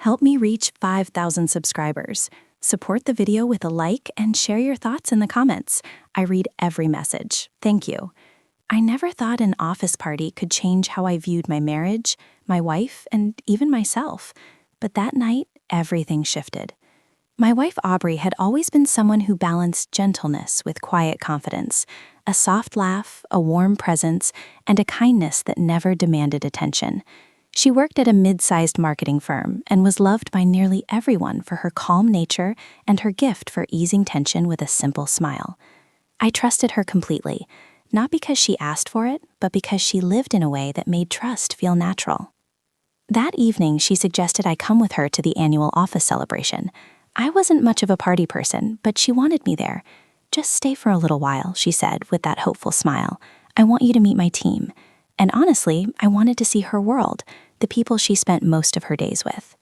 Help me reach 5,000 subscribers. Support the video with a like and share your thoughts in the comments. I read every message. Thank you. I never thought an office party could change how I viewed my marriage, my wife, and even myself. But that night, everything shifted. My wife Aubrey had always been someone who balanced gentleness with quiet confidence, a soft laugh, a warm presence, and a kindness that never demanded attention. She worked at a mid-sized marketing firm and was loved by nearly everyone for her calm nature and her gift for easing tension with a simple smile. I trusted her completely, not because she asked for it, but because she lived in a way that made trust feel natural. That evening, she suggested I come with her to the annual office celebration. I wasn't much of a party person, but she wanted me there. "Just stay for a little while," she said with that hopeful smile. "I want you to meet my team." And honestly, I wanted to see her world, the people she spent most of her days with.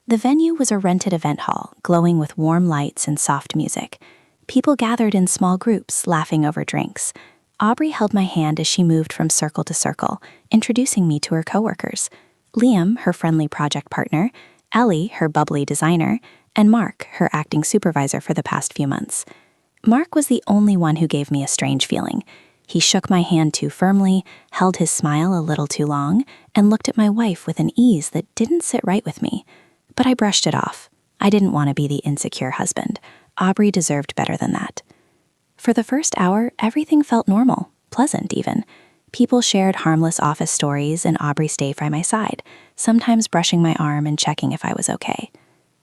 The venue was a rented event hall, glowing with warm lights and soft music. People gathered in small groups, laughing over drinks. Aubrey held my hand as she moved from circle to circle, introducing me to her coworkers. Liam, her friendly project partner, Ellie, her bubbly designer, and Mark, her acting supervisor for the past few months. Mark was the only one who gave me a strange feeling. He shook my hand too firmly, held his smile a little too long, and looked at my wife with an ease that didn't sit right with me. But I brushed it off. I didn't want to be the insecure husband. Aubrey deserved better than that. For the first hour, everything felt normal, pleasant even. People shared harmless office stories, and Aubrey stayed by my side, sometimes brushing my arm and checking if I was okay.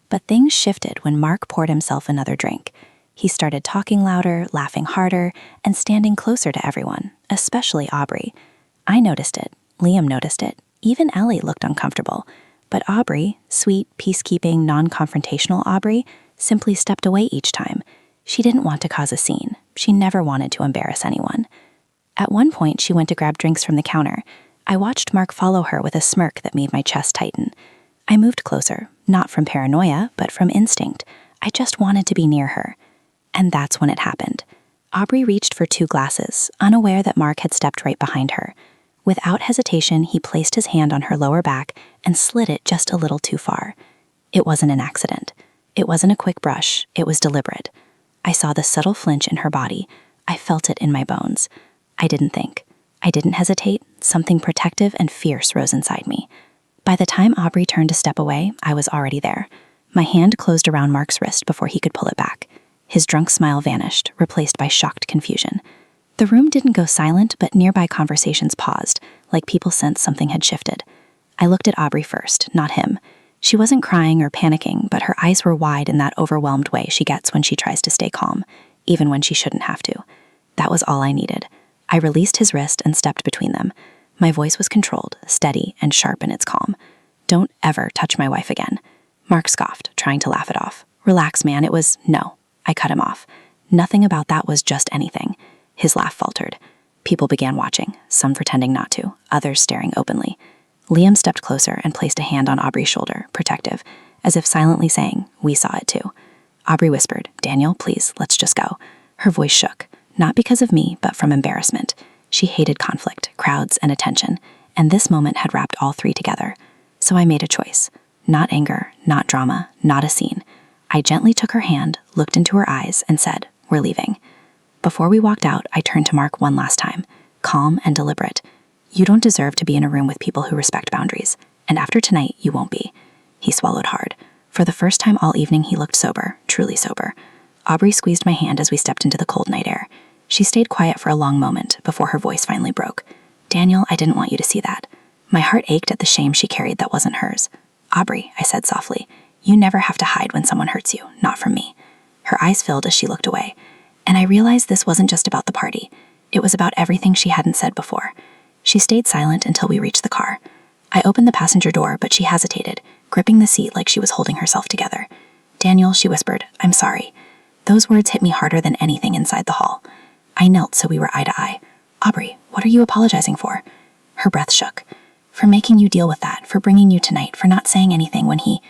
But things shifted when Mark poured himself another drink. He started talking louder, laughing harder, and standing closer to everyone, especially Aubrey. I noticed it. Liam noticed it. Even Ellie looked uncomfortable. But Aubrey, sweet, peacekeeping, non-confrontational Aubrey, simply stepped away each time. She didn't want to cause a scene. She never wanted to embarrass anyone. At one point, she went to grab drinks from the counter. I watched Mark follow her with a smirk that made my chest tighten. I moved closer, not from paranoia, but from instinct. I just wanted to be near her. And that's when it happened. Aubrey reached for 2 glasses, unaware that Mark had stepped right behind her. Without hesitation, he placed his hand on her lower back and slid it just a little too far. It wasn't an accident. It wasn't a quick brush. It was deliberate. I saw the subtle flinch in her body. I felt it in my bones. I didn't think. I didn't hesitate. Something protective and fierce rose inside me. By the time Aubrey turned to step away, I was already there. My hand closed around Mark's wrist before he could pull it back. His drunk smile vanished, replaced by shocked confusion. The room didn't go silent, but nearby conversations paused, like people sensed something had shifted. I looked at Aubrey first, not him. She wasn't crying or panicking, but her eyes were wide in that overwhelmed way she gets when she tries to stay calm, even when she shouldn't have to. That was all I needed. I released his wrist and stepped between them. My voice was controlled, steady, and sharp in its calm. "Don't ever touch my wife again." Mark scoffed, trying to laugh it off. "Relax, man, it was—" "No." I cut him off. Nothing about that was just anything. His laugh faltered. People began watching, some pretending not to, others staring openly. Liam stepped closer and placed a hand on Aubrey's shoulder, protective, as if silently saying, "We saw it too." Aubrey whispered, "Daniel, please, let's just go." Her voice shook, not because of me, but from embarrassment. She hated conflict, crowds, and attention, and this moment had wrapped all 3 together. So I made a choice. Not anger, not drama, not a scene. I gently took her hand, looked into her eyes, and said, "We're leaving." Before we walked out, I turned to Mark one last time, calm and deliberate. "You don't deserve to be in a room with people who respect boundaries, and after tonight, you won't be." He swallowed hard. For the first time all evening, he looked sober, truly sober. Aubrey squeezed my hand as we stepped into the cold night air. She stayed quiet for a long moment before her voice finally broke. "Daniel, I didn't want you to see that." My heart ached at the shame she carried that wasn't hers. "Aubrey," I said softly, "you never have to hide when someone hurts you, not from me." Her eyes filled as she looked away. And I realized this wasn't just about the party. It was about everything she hadn't said before. She stayed silent until we reached the car. I opened the passenger door, but she hesitated, gripping the seat like she was holding herself together. "Daniel," she whispered, "I'm sorry." Those words hit me harder than anything inside the hall. I knelt so we were eye to eye. "Aubrey, what are you apologizing for?" Her breath shook. "For making you deal with that, for bringing you tonight, for not saying anything when he—"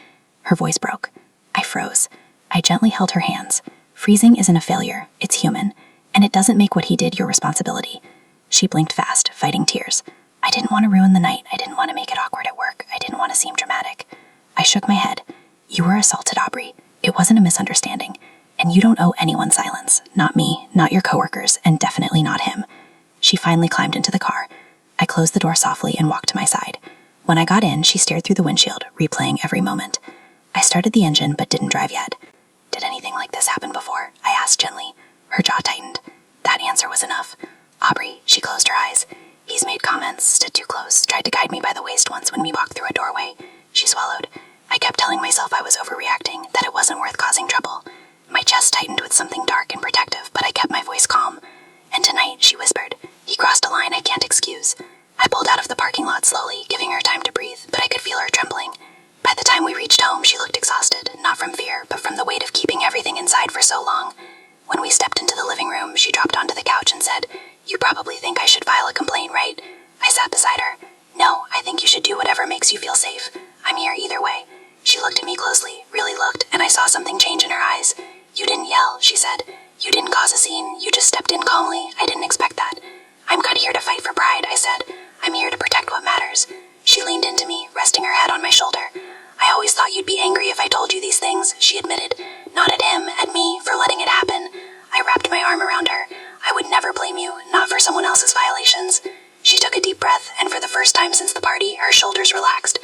Her voice broke. I froze. I gently held her hands. Freezing isn't a failure, it's human, and it doesn't make what he did your responsibility. She blinked fast, fighting tears. "I didn't want to ruin the night. I didn't want to make it awkward at work. I didn't want to seem dramatic." I shook my head. You were assaulted, Aubrey. It wasn't a misunderstanding. And you don't owe anyone silence. Not me, not your coworkers, and definitely not him. She finally climbed into the car. I closed the door softly and walked to my side. When I got in, she stared through the windshield, replaying every moment. I started the engine, but didn't drive yet. Did anything like this happen before? I asked gently. Her jaw tightened. That answer was enough. Aubrey, she closed her eyes. He's made comments, stood too close, tried to guide me by the waist once when we walked through a doorway. She swallowed. I kept telling myself I was overreacting, that it wasn't worth causing trouble. My chest tightened with something dark and protective, but I kept my voice calm. And tonight, she whispered, he crossed a line I can't excuse. I pulled out of the parking lot slowly, giving her time to breathe, but I could feel her trembling. By the time we reached home, she looked exhausted, not from fear, but from the weight of keeping everything inside for so long. When we stepped into the living room, she dropped onto the couch and said, You probably think I should file a complaint, right? I sat beside her. No, I think you should do whatever makes you feel safe. I'm here either way. She looked at me closely, really looked, and I saw something change in her eyes. You didn't yell, she said. You didn't cause a scene, you just stepped in calmly. I didn't expect that. I'm not here to fight for pride, I said. I'm here to protect what matters. She leaned into me, resting her head on my shoulder. I always thought you'd be angry if I told you these things, she admitted. Not at him, at me, for letting it happen. I wrapped my arm around her. I would never blame you, not for someone else's violations. She took a deep breath, and for the first time since the party, her shoulders relaxed.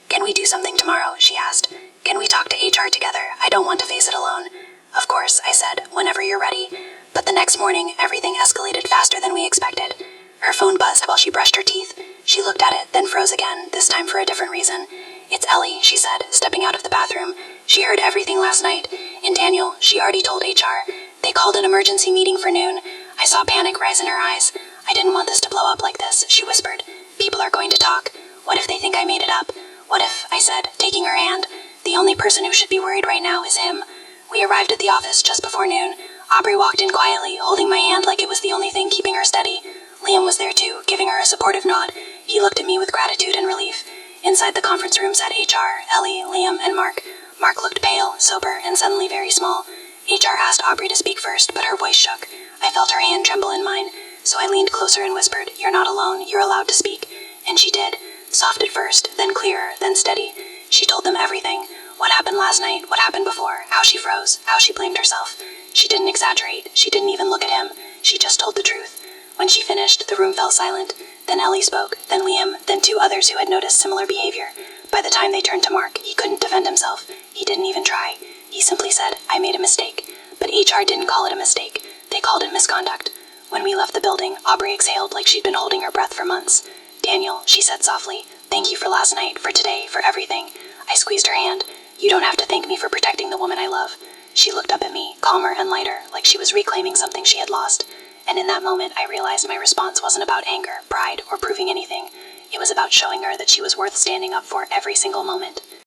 Can we do something tomorrow, she asked. Can we talk to HR together? I don't want to face it alone. Of course, I said, whenever you're ready. But the next morning, everything escalated faster than we expected. Her phone buzzed while she brushed her teeth. She looked at it, then froze again, this time for a different reason. It's Ellie, she said, stepping out of the bathroom. She heard everything last night. And Daniel, she already told HR. They called an emergency meeting for noon. I saw panic rise in her eyes. I didn't want this to blow up like this, she whispered. People are going to talk. What if they think I made it up? What if, I said, taking her hand, the only person who should be worried right now is him. We arrived at the office just before noon. Aubrey walked in quietly, holding my hand like it was the only thing keeping her steady. Liam was there too, giving her a supportive nod. He looked at me with gratitude and relief. Inside the conference room sat HR, Ellie, Liam, and Mark. Mark looked pale, sober, and suddenly very small. HR asked Aubrey to speak first, but her voice shook. I felt her hand tremble in mine, so I leaned closer and whispered, You're not alone, you're allowed to speak. And she did. Soft at first, then clearer, then steady. She told them everything. What happened last night, what happened before, how she froze, how she blamed herself. She didn't exaggerate, she didn't even look at him. She just told the truth. When she finished, the room fell silent. Then Ellie spoke, then Liam, then two others who had noticed similar behavior. By the time they turned to Mark, he couldn't defend himself. He didn't even try. He simply said, I made a mistake. But HR didn't call it a mistake. They called it misconduct. When we left the building, Aubrey exhaled like she'd been holding her breath for months. Daniel, she said softly, thank you for last night, for today, for everything. I squeezed her hand. You don't have to thank me for protecting the woman I love. She looked up at me, calmer and lighter, like she was reclaiming something she had lost. And in that moment, I realized my response wasn't about anger, pride, or proving anything. It was about showing her that she was worth standing up for every single moment.